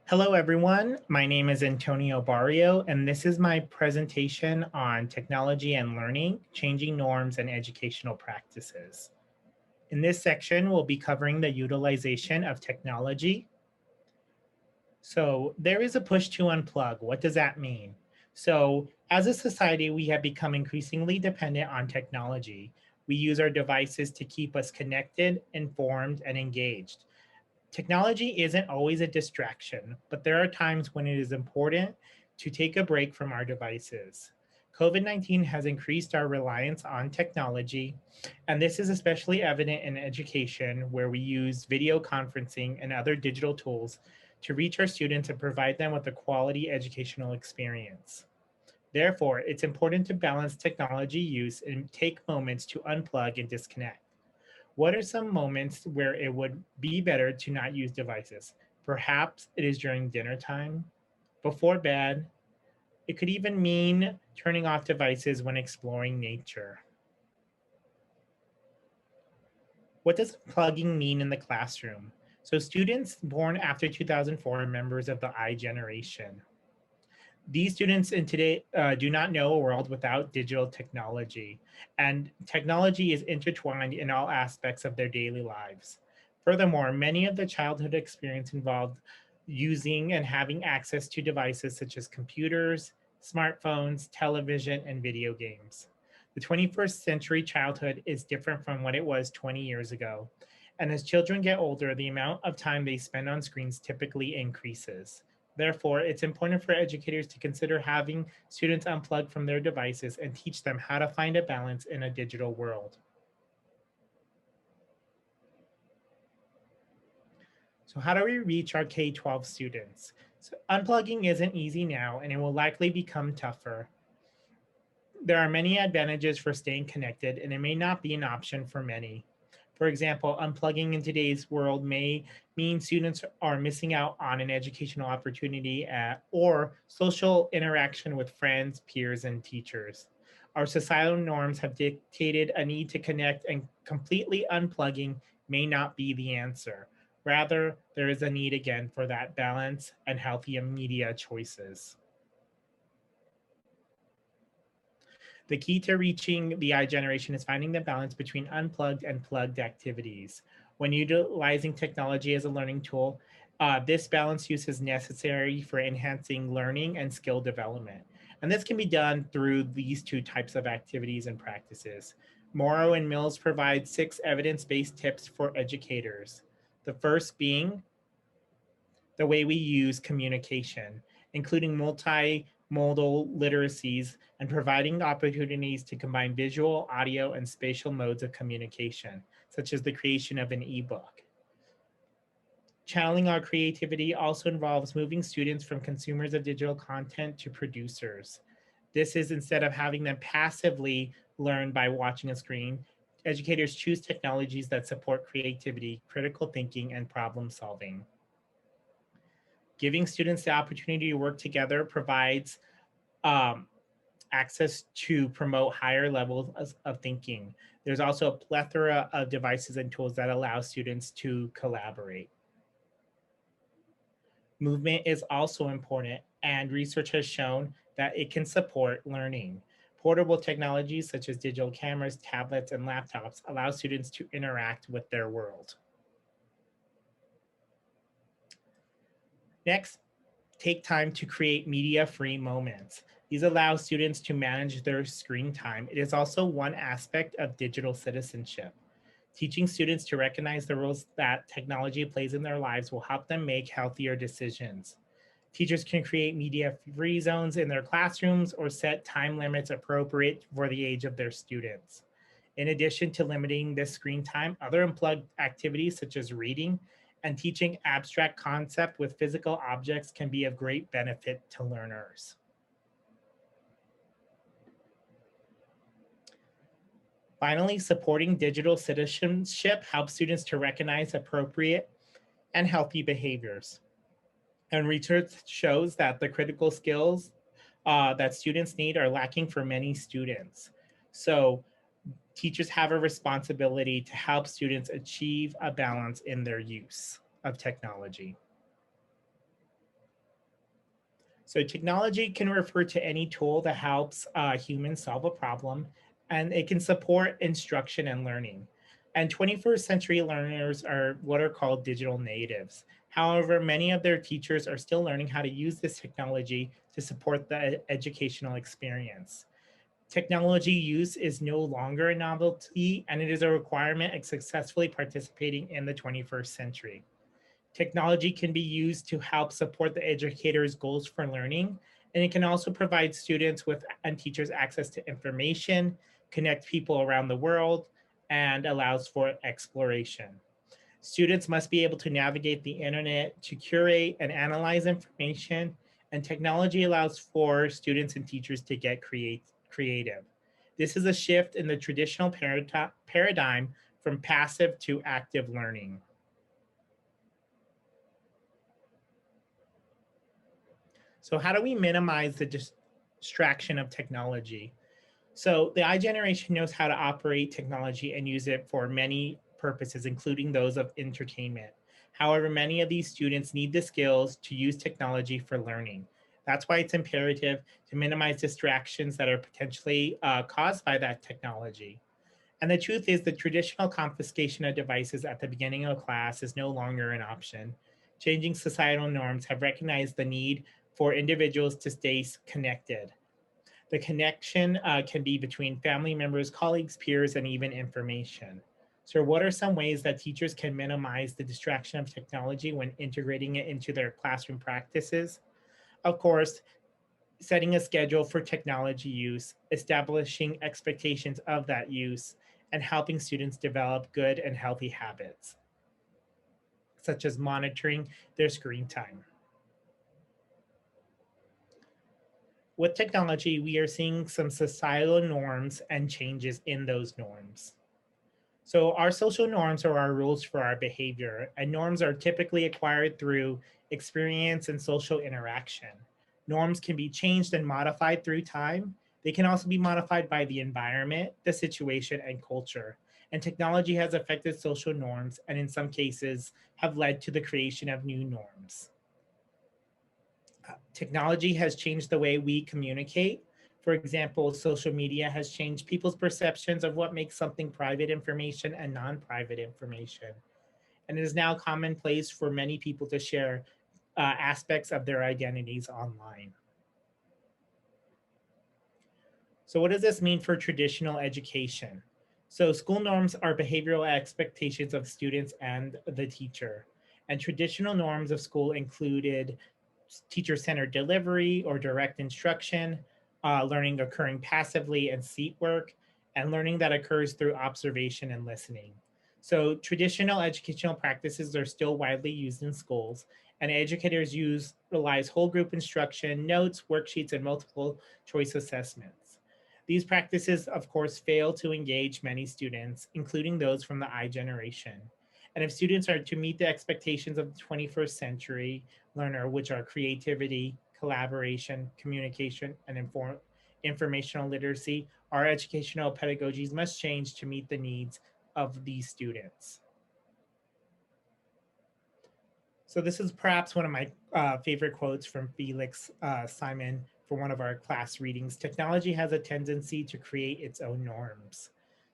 Hello, everyone. My name is Antonio Barrio, and this is my presentation on technology and learning, changing norms and educational practices. In this section, we'll be covering the utilization of technology. So there is a push to unplug. What does that mean? So as a society, we have become increasingly dependent on technology. We use our devices to keep us connected, informed, and engaged. Technology isn't always a distraction, but there are times when it is important to take a break from our devices. COVID-19 has increased our reliance on technology, and this is especially evident in education, where we use video conferencing and other digital tools to reach our students and provide them with a quality educational experience. Therefore, it's important to balance technology use and take moments to unplug and disconnect. What are some moments where it would be better to not use devices? Perhaps it is during dinner time, before bed. It could even mean turning off devices when exploring nature. What does plugging mean in the classroom? So, students born after 2004 are members of the I generation. These students in today do not know a world without digital technology, and technology is intertwined in all aspects of their daily lives. Furthermore, many of the childhood experience involved using and having access to devices such as computers, smartphones, television, and video games. The 21st century childhood is different from what it was 20 years ago. And as children get older, the amount of time they spend on screens typically increases. Therefore, it's important for educators to consider having students unplug from their devices and teach them how to find a balance in a digital world. So, how do we reach our K 12 students? So, unplugging isn't easy now, and it will likely become tougher. There are many advantages for staying connected, and it may not be an option for many. For example, unplugging in today's world may mean students are missing out on an educational opportunity or social interaction with friends, peers, and teachers. Our societal norms have dictated a need to connect, and completely unplugging may not be the answer. Rather, there is a need again for that balance and healthy media choices. The key to reaching the I generation is finding the balance between unplugged and plugged activities. When utilizing technology as a learning tool, this balance use is necessary for enhancing learning and skill development. And this can be done through these two types of activities and practices. Morrow and Mills provide 6 evidence based tips for educators. The first being the way we use communication, including multimodal literacies and providing opportunities to combine visual, audio, and spatial modes of communication, such as the creation of an ebook. Channeling our creativity also involves moving students from consumers of digital content to producers. This is instead of having them passively learn by watching a screen, educators choose technologies that support creativity, critical thinking, and problem solving. Giving students the opportunity to work together provides um, access to promote higher levels of thinking. There's also a plethora of devices and tools that allow students to collaborate. Movement is also important, and research has shown that it can support learning. Portable technologies such as digital cameras, tablets, and laptops allow students to interact with their world. Next, take time to create media-free moments. These allow students to manage their screen time. It is also one aspect of digital citizenship. Teaching students to recognize the roles that technology plays in their lives will help them make healthier decisions. Teachers can create media-free zones in their classrooms or set time limits appropriate for the age of their students. In addition to limiting this screen time, other unplugged activities such as reading and teaching abstract concept with physical objects can be of great benefit to learners. Finally, supporting digital citizenship helps students to recognize appropriate and healthy behaviors. And research shows that the critical skills that students need are lacking for many students. So teachers have a responsibility to help students achieve a balance in their use of technology. So technology can refer to any tool that helps humans solve a problem, and it can support instruction and learning. And 21st century learners are what are called digital natives. However, many of their teachers are still learning how to use this technology to support the educational experience. Technology use is no longer a novelty, and it is a requirement of successfully participating in the 21st century. Technology can be used to help support the educator's goals for learning, and it can also provide students with and teachers access to information, connect people around the world, and allows for exploration. Students must be able to navigate the internet to curate and analyze information, and technology allows for students and teachers to get creative. This is a shift in the traditional paradigm from passive to active learning. So, how do we minimize the distraction of technology? So, the I generation knows how to operate technology and use it for many purposes, including those of entertainment. However, many of these students need the skills to use technology for learning. That's why it's imperative to minimize distractions that are potentially caused by that technology. And the truth is, the traditional confiscation of devices at the beginning of class is no longer an option. Changing societal norms have recognized the need for individuals to stay connected. The connection can be between family members, colleagues, peers, and even information. So, what are some ways that teachers can minimize the distraction of technology when integrating it into their classroom practices? Of course, setting a schedule for technology use, establishing expectations of that use, and helping students develop good and healthy habits, such as monitoring their screen time. With technology, we are seeing some societal norms and changes in those norms. So, our social norms are our rules for our behavior, and norms are typically acquired through experience and social interaction. Norms can be changed and modified through time. They can also be modified by the environment, the situation, and culture. And technology has affected social norms, and in some cases, have led to the creation of new norms. Technology has changed the way we communicate. For example, social media has changed people's perceptions of what makes something private information and non private information. And it is now commonplace for many people to share aspects of their identities online. So, what does this mean for traditional education? So, school norms are behavioral expectations of students and the teacher. And traditional norms of school included teacher centered delivery or direct instruction, learning occurring passively and seat work, and learning that occurs through observation and listening. So, traditional educational practices are still widely used in schools, and educators relies whole group instruction, notes, worksheets, and multiple choice assessments. These practices, of course, fail to engage many students, including those from the I generation. And if students are to meet the expectations of the 21st century learner, which are creativity, collaboration, communication, and informational literacy, our educational pedagogies must change to meet the needs of these students. So this is perhaps one of my favorite quotes from Felix Simon for one of our class readings. Technology has a tendency to create its own norms.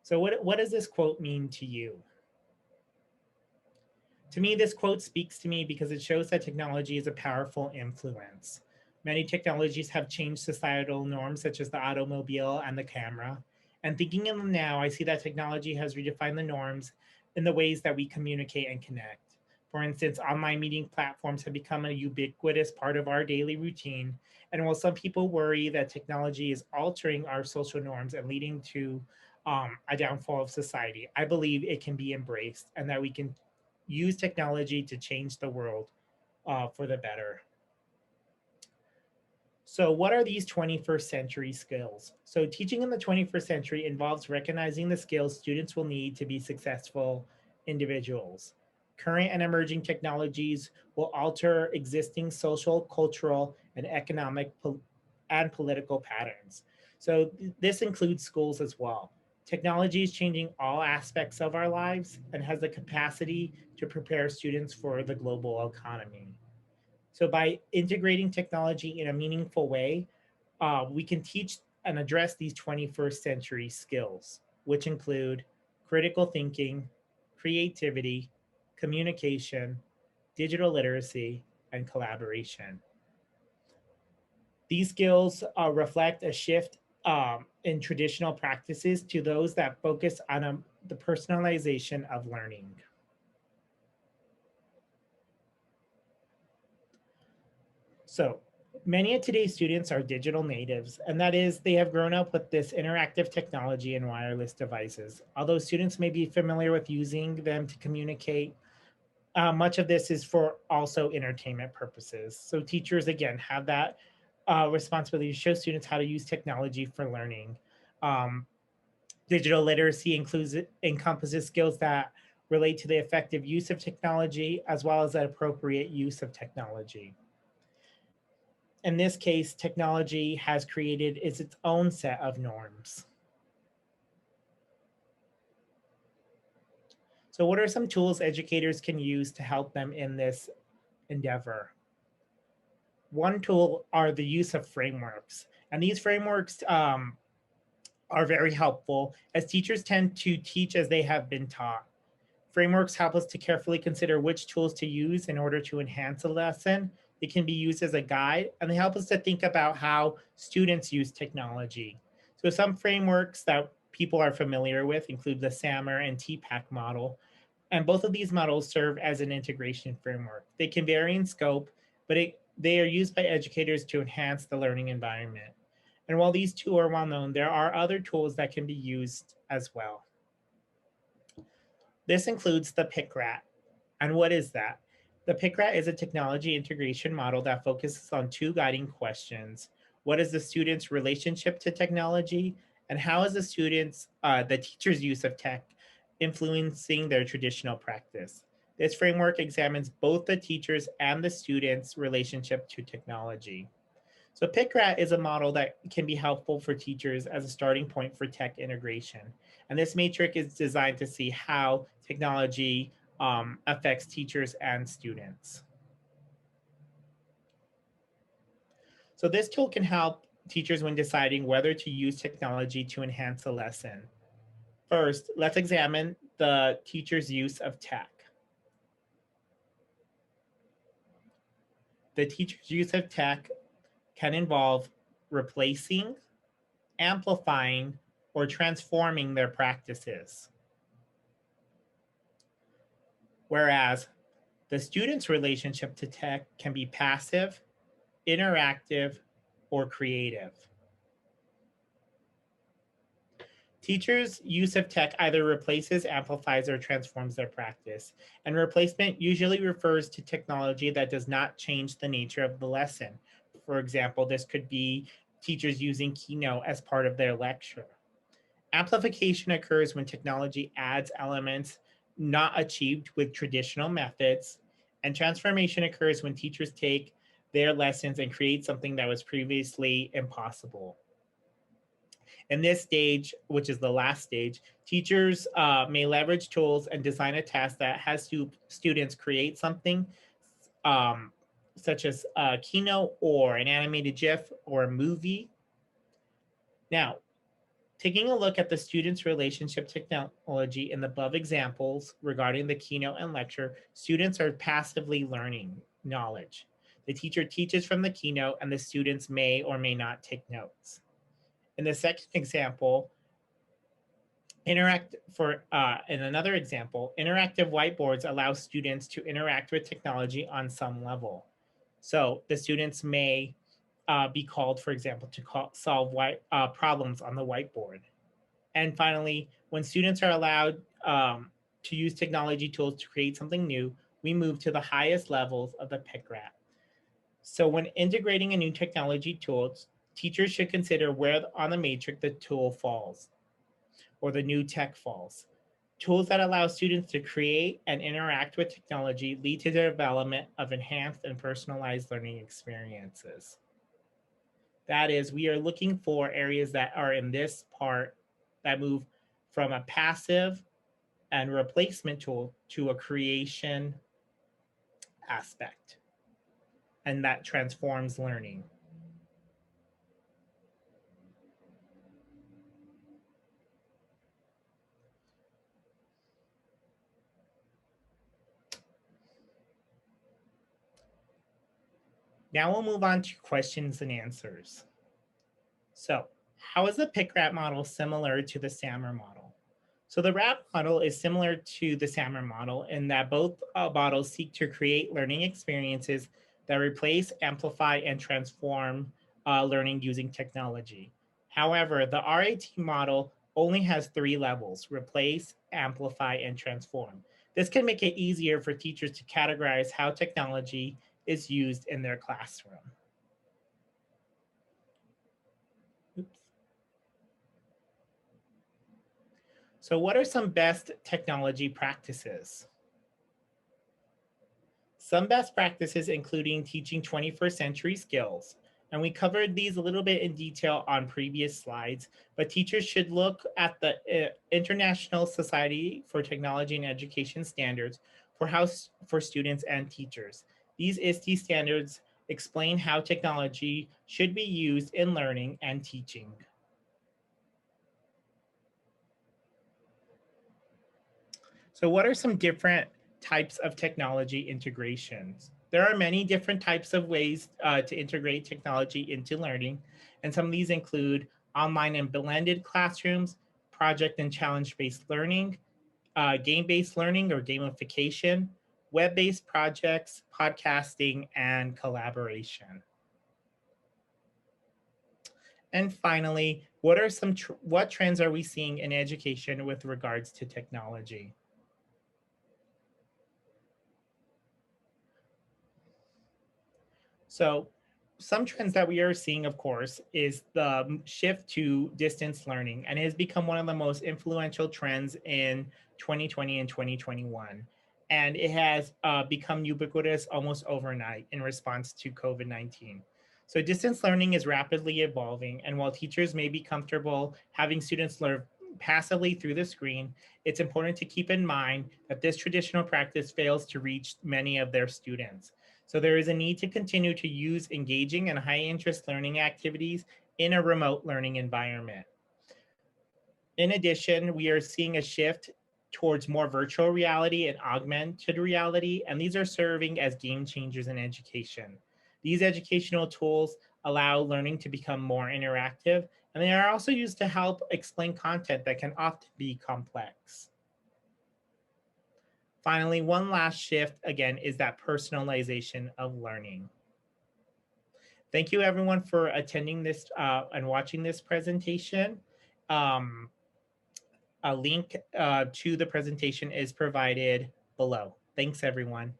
So what does this quote mean to you? To me, this quote speaks to me because it shows that technology is a powerful influence. Many technologies have changed societal norms, such as the automobile and the camera. And thinking in them now, I see that technology has redefined the norms in the ways that we communicate and connect. For instance, online meeting platforms have become a ubiquitous part of our daily routine. And while some people worry that technology is altering our social norms and leading to a downfall of society, I believe it can be embraced and that we can use technology to change the world for the better. So, what are these 21st century skills? So, teaching in the 21st century involves recognizing the skills students will need to be successful individuals. Current and emerging technologies will alter existing social, cultural, and economic and political patterns. So, this includes schools as well. Technology is changing all aspects of our lives and has the capacity to prepare students for the global economy. So by integrating technology in a meaningful way, we can teach and address these 21st century skills, which include critical thinking, creativity, communication, digital literacy, and collaboration. These skills reflect a shift in traditional practices to those that focus on the personalization of learning. So, many of today's students are digital natives, and that is, they have grown up with this interactive technology and wireless devices. Although students may be familiar with using them to communicate, much of this is for also entertainment purposes. So, teachers, again, have that responsibility to show students how to use technology for learning. Um, Digital literacy encompasses skills that relate to the effective use of technology as well as the appropriate use of technology. In this case, technology has created its own set of norms. So, what are some tools educators can use to help them in this endeavor? One tool are the use of frameworks, and these frameworks are very helpful as teachers tend to teach as they have been taught. Frameworks help us to carefully consider which tools to use in order to enhance a lesson. They can be used as a guide, and they help us to think about how students use technology. So, some frameworks that people are familiar with include the SAMR and TPAC model, and both of these models serve as an integration framework. They can vary in scope, but they are used by educators to enhance the learning environment. And while these two are well known, there are other tools that can be used as well. This includes the PICRAT. And what is that? The PICRAT is a technology integration model that focuses on two guiding questions. What is the student's relationship to technology? And how is the teacher's use of tech influencing their traditional practice? This framework examines both the teacher's and the student's relationship to technology. So PICRAT is a model that can be helpful for teachers as a starting point for tech integration. And this matrix is designed to see how technology affects teachers and students. So this tool can help teachers when deciding whether to use technology to enhance a lesson. First, let's examine the teacher's use of tech. The teacher's use of tech can involve replacing, amplifying, or transforming their practices. Whereas the student's relationship to tech can be passive, interactive, or creative. Teachers' use of tech either replaces, amplifies, or transforms their practice. And replacement usually refers to technology that does not change the nature of the lesson. For example, this could be teachers using Keynote as part of their lecture. Amplification occurs when technology adds elements not achieved with traditional methods, and transformation occurs when teachers take their lessons and create something that was previously impossible. In this stage, which is the last stage, teachers may leverage tools and design a task that has students create something um, such as a keynote or an animated GIF or a movie. Now, taking a look at the student's relationship to technology in the above examples regarding the keynote and lecture, students are passively learning knowledge. The teacher teaches from the keynote, and the students may or may not take notes. In the second example, in another example, interactive whiteboards allow students to interact with technology on some level. So the students may be called, for example, to solve problems on the whiteboard. And finally, when students are allowed to use technology tools to create something new, we move to the highest levels of the PICRAT. So when integrating a new technology tool, teachers should consider where on the matrix the tool falls or the new tech falls. Tools that allow students to create and interact with technology lead to the development of enhanced and personalized learning experiences. That is, we are looking for areas that are in this part that move from a passive and replacement tool to a creation aspect. and that transforms learning. Now we'll move on to questions and answers. So, how is the PIC-RAP model similar to the SAMR model? So the RAP model is similar to the SAMR model in that both models seek to create learning experiences that replace, amplify, and transform learning using technology. However, the RAT model only has 3 levels: replace, amplify, and transform. This can make it easier for teachers to categorize how technology is used in their classroom. Oops. So, what are some best technology practices? Some best practices including teaching 21st century skills. And we covered these a little bit in detail on previous slides, but teachers should look at the International Society for Technology and Education standards for students and teachers. These ISTE standards explain how technology should be used in learning and teaching. So what are some different types of technology integrations? There are many different types of ways to integrate technology into learning, and some of these include online and blended classrooms, project and challenge-based learning, game-based learning or gamification, web-based projects, podcasting, and collaboration. And finally, what trends are we seeing in education with regards to technology? So, some trends that we are seeing, of course, is the shift to distance learning, and it has become one of the most influential trends in 2020 and 2021. And it has become ubiquitous almost overnight in response to COVID-19. So, distance learning is rapidly evolving, and while teachers may be comfortable having students learn passively through the screen, it's important to keep in mind that this traditional practice fails to reach many of their students. So there is a need to continue to use engaging and high interest learning activities in a remote learning environment. In addition, we are seeing a shift towards more virtual reality and augmented reality, and these are serving as game changers in education. These educational tools allow learning to become more interactive, and they are also used to help explain content that can often be complex. Finally, one last shift, again, is that personalization of learning. Thank you everyone for attending this and watching this presentation. Um, a link to the presentation is provided below. Thanks everyone.